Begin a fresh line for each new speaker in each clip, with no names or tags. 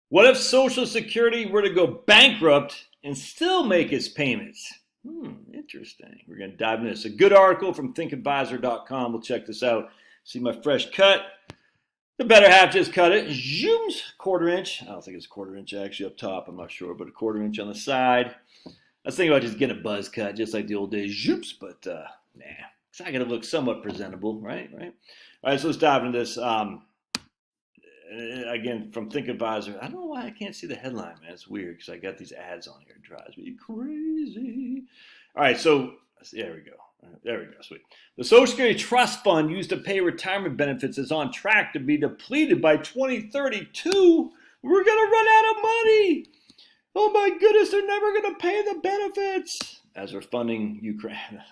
What if Social Security were to go bankrupt and still make its payments? Interesting. We're going to dive into this. A good article from thinkadvisor.com. We'll check this out. See my fresh cut. The better half just cut it. Zooms, quarter inch. I don't think it's a quarter inch actually up top. I'm not sure, but a quarter inch on the side. I was thinking about just getting a buzz cut, just like the old days. Zoops, but nah. Because I got to look somewhat presentable, right? All right, so let's dive into this. Again, from ThinkAdvisor. I don't know why I can't see the headline, man. It's weird because I got these ads on here. It drives me crazy. All right, so there we go. There we go, sweet. The Social Security Trust Fund used to pay retirement benefits is on track to be depleted by 2032. We're going to run out of money. Oh my goodness, they're never going to pay the benefits as we're funding Ukraine.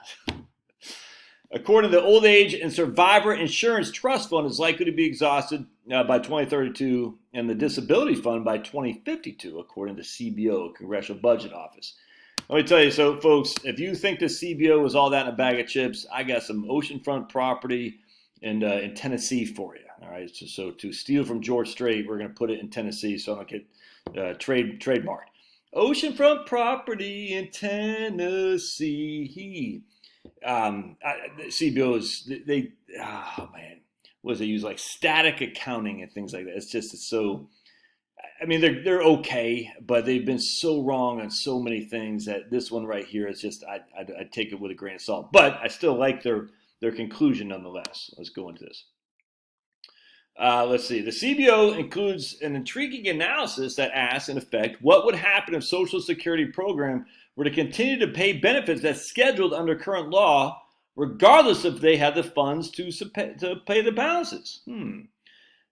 According to the Old Age and Survivor Insurance Trust Fund is likely to be exhausted by 2032 and the Disability Fund by 2052, according to CBO, Congressional Budget Office. Let me tell you, so folks, if you think the CBO was all that in a bag of chips, I got some oceanfront property in Tennessee for you. All right, so to steal from George Strait, we're going to put it in Tennessee so I don't get trademarked. Oceanfront property in Tennessee. CBO is oh man, what does they use, like static accounting and things like that? It's so. I mean, they're okay, but they've been so wrong on so many things that this one right here is just I'd take it with a grain of salt. But I still like their conclusion nonetheless. Let's go into this. Let's see. The CBO includes an intriguing analysis that asks, in effect, what would happen if Social Security program were to continue to pay benefits that's scheduled under current law, regardless if they had the funds to pay the balances.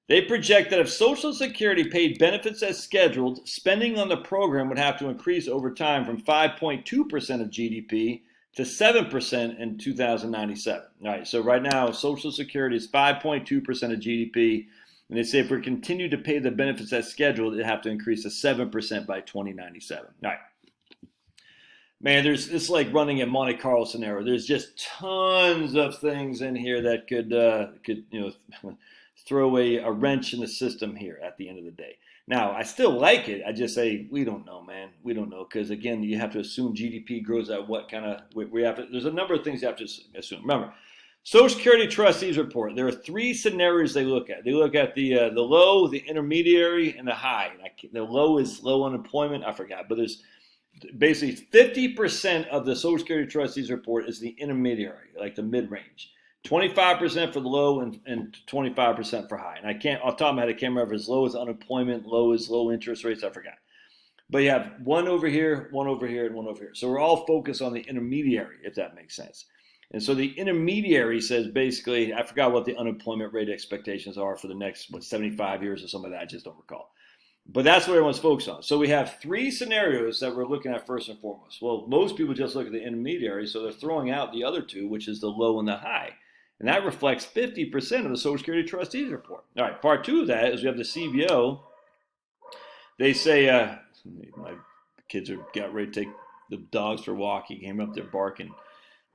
They project that if Social Security paid benefits as scheduled, spending on the program would have to increase over time from 5.2% of GDP to 7% in 2097. All right, so right now, Social Security is 5.2% of GDP, and they say if we continue to pay the benefits as scheduled, it'd have to increase to 7% by 2097. All right. Man, it's like running a Monte Carlo scenario. There's just tons of things in here that could throw a wrench in the system here at the end of the day. Now, I still like it. I just say we don't know, man. We don't know because again, you have to assume GDP grows at what kind of. We have to. There's a number of things you have to assume. Remember, Social Security Trustees Report. There are three scenarios they look at. They look at the low, the intermediary, and the high. The low is low unemployment. I forgot, but there's basically 50% of the Social Security Trustees Report is the intermediary, like the mid-range. 25% for the low and 25% for high. And I can't, off the top of my head, I can't remember if it's low as unemployment, low as low interest rates, I forgot. But you have one over here, one over here, and one over here. So we're all focused on the intermediary, if that makes sense. And so the intermediary says basically, I forgot what the unemployment rate expectations are for the next, 75 years or something like that, I just don't recall. But that's what everyone's focused on. So we have three scenarios that we're looking at first and foremost. Well, most people just look at the intermediary, so they're throwing out the other two, which is the low and the high. And that reflects 50% of the Social Security Trustees Report. All right, part two of that is we have the CBO. They say, my kids got ready to take the dogs for a walk. He came up there barking,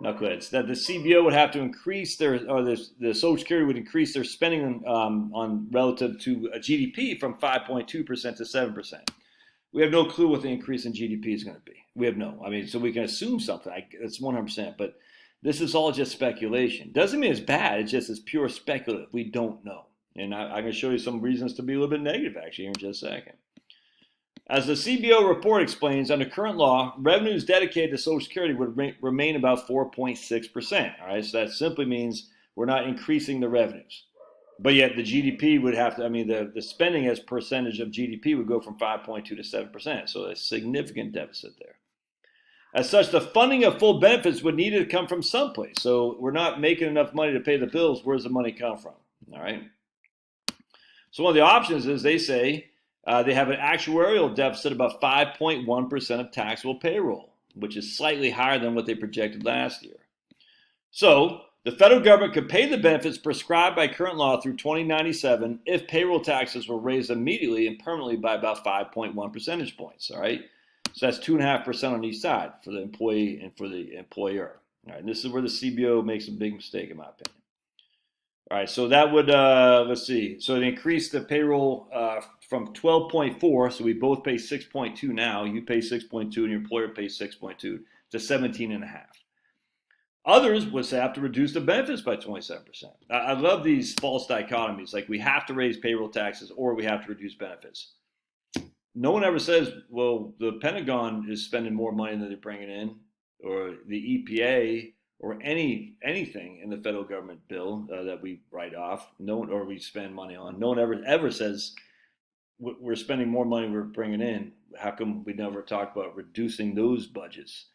knuckleheads. That the CBO would have to increase the Social Security would increase their spending on relative to GDP from 5.2% to 7%. We have no clue what the increase in GDP is going to be. We have no. I mean, so we can assume something. It's 100%, but this is all just speculation. Doesn't mean it's bad. It's just it's pure speculative. We don't know. And I'm going to show you some reasons to be a little bit negative, actually, here in just a second. As the CBO report explains, under current law, revenues dedicated to Social Security would remain about 4.6%. All right, so that simply means we're not increasing the revenues. But yet the GDP would have to, I mean, the spending as percentage of GDP would go from 5.2 to 7%. So a significant deficit there. As such, the funding of full benefits would need to come from someplace. So we're not making enough money to pay the bills. Where does the money come from? All right. So one of the options is they say they have an actuarial deficit of about 5.1% of taxable payroll, which is slightly higher than what they projected last year. So the federal government could pay the benefits prescribed by current law through 2097 if payroll taxes were raised immediately and permanently by about 5.1 percentage points. All right. So that's 2.5% on each side for the employee and for the employer. All right, and this is where the CBO makes a big mistake, in my opinion. All right, so that would, let's see. So it increased the payroll from 12.4, so we both pay 6.2 now. You pay 6.2 and your employer pays 6.2 to 17.5. Others would say have to reduce the benefits by 27%. I love these false dichotomies, like we have to raise payroll taxes or we have to reduce benefits. No one ever says, well, the Pentagon is spending more money than they're bringing in, or the EPA, or anything in the federal government bill that we write off, no one, or we spend money on. No one ever says we're spending more money we're bringing in. How come we never talk about reducing those budgets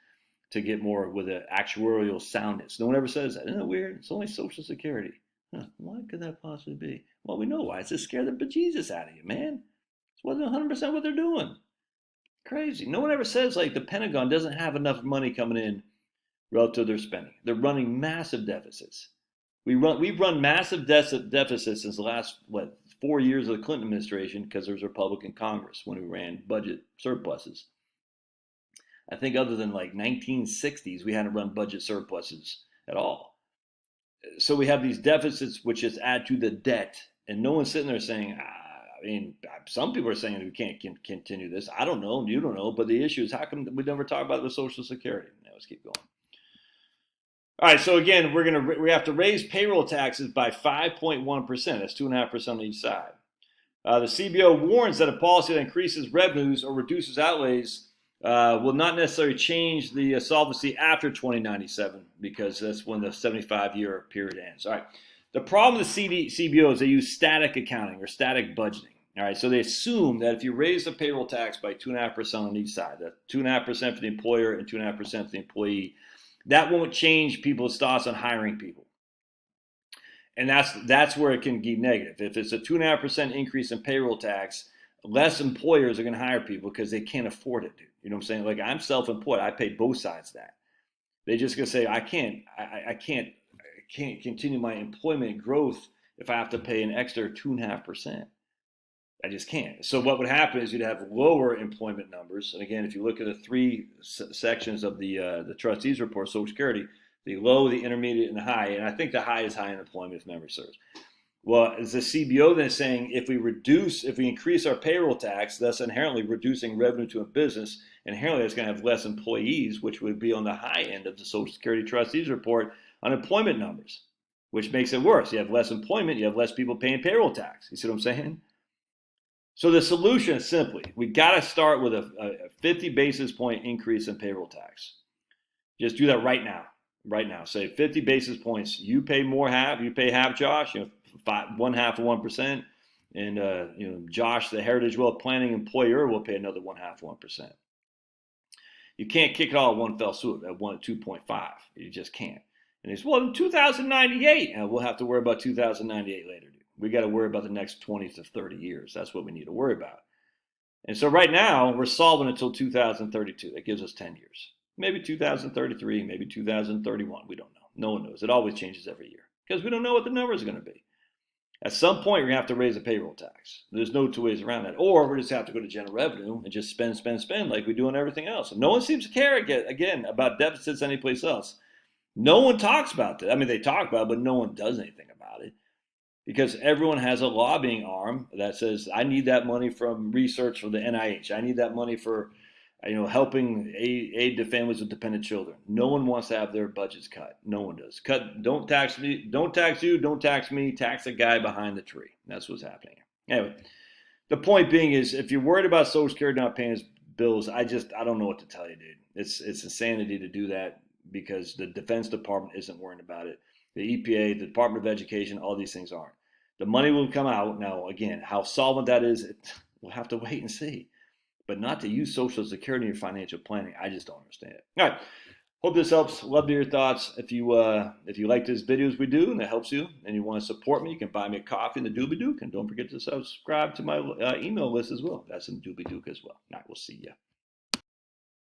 to get more with an actuarial soundness? No one ever says that. Isn't that weird? It's only Social Security. Huh, why could that possibly be? Well, we know why. It's to scare the bejesus out of you, man. It wasn't 100% what they're doing. Crazy. No one ever says like the Pentagon doesn't have enough money coming in relative to their spending. They're running massive deficits. We've run massive deficits since the last 4 years of the Clinton administration because there was a Republican Congress when we ran budget surpluses. I think other than like 1960s, we hadn't run budget surpluses at all. So we have these deficits which just add to the debt, and no one's sitting there saying, I mean, some people are saying we can't continue this. I don't know, you don't know, but the issue is how come we never talk about it with Social Security? Now let's keep going. All right, so again, we have to raise payroll taxes by 5.1%. That's 2.5% on each side. The CBO warns that a policy that increases revenues or reduces outlays will not necessarily change the solvency after 2097 because that's when the 75-year period ends. All right. The problem with the CBO is they use static accounting or static budgeting. All right, so they assume that if you raise the payroll tax by 2.5% on each side, that 2.5% for the employer and 2.5% for the employee, that won't change people's thoughts on hiring people. And that's where it can be negative. If it's a 2.5% increase in payroll tax, less employers are going to hire people because they can't afford it, dude. You know what I'm saying? Like I'm self-employed. I pay both sides of that. They're just going to say, I can't continue my employment growth if I have to pay an extra 2.5%. I just can't. So what would happen is you'd have lower employment numbers. And again, if you look at the three sections of the trustees report, Social Security, the low, the intermediate, and the high. And I think the high is high unemployment, if memory serves. Well, is the CBO then saying if we increase our payroll tax, thus inherently reducing revenue to a business, inherently it's going to have less employees, which would be on the high end of the Social Security trustees report on employment numbers, which makes it worse. You have less employment, you have less people paying payroll tax. You see what I'm saying? So the solution is simply, we got to start with a 50 basis point increase in payroll tax. Just do that right now. Right now, say 50 basis points. You pay you pay half, Josh. 1/2 of 1%, and Josh, the Heritage Wealth Planning employer, will pay another 1/2 of 1%. You can't kick it all at one fell swoop at 2.5. You just can't. And it's in 2098, and we'll have to worry about 2098 later. Dude. We got to worry about the next 20 to 30 years. That's what we need to worry about. And so right now we're solving until 2032. That gives us 10 years. Maybe 2033, maybe 2031. We don't know. No one knows. It always changes every year because we don't know what the numbers are going to be. At some point, we're going to have to raise the payroll tax. There's no two ways around that. Or we just have to go to general revenue and just spend like we do on everything else. And no one seems to care, again, about deficits anyplace else. No one talks about that. I mean, they talk about it, but no one does anything about it. Because everyone has a lobbying arm that says, I need that money from research for the NIH. I need that money for helping aid to families with dependent children. No one wants to have their budgets cut. No one does. Don't tax me, don't tax you, don't tax me, tax the guy behind the tree. That's what's happening. Anyway, the point being is if you're worried about Social Security not paying his bills, I don't know what to tell you, dude. It's insanity to do that because the Defense Department isn't worrying about it. The EPA, the Department of Education, all these things aren't. The money will come out. Now, again, how solvent that is, we'll have to wait and see. But not to use Social Security in your financial planning, I just don't understand it. All right. Hope this helps. Love to hear your thoughts. If you like these videos we do and it helps you and you want to support me, you can buy me a coffee in the Doobie Dook. And don't forget to subscribe to my email list as well. That's in the Doobie Dook as well. All right. We'll see ya.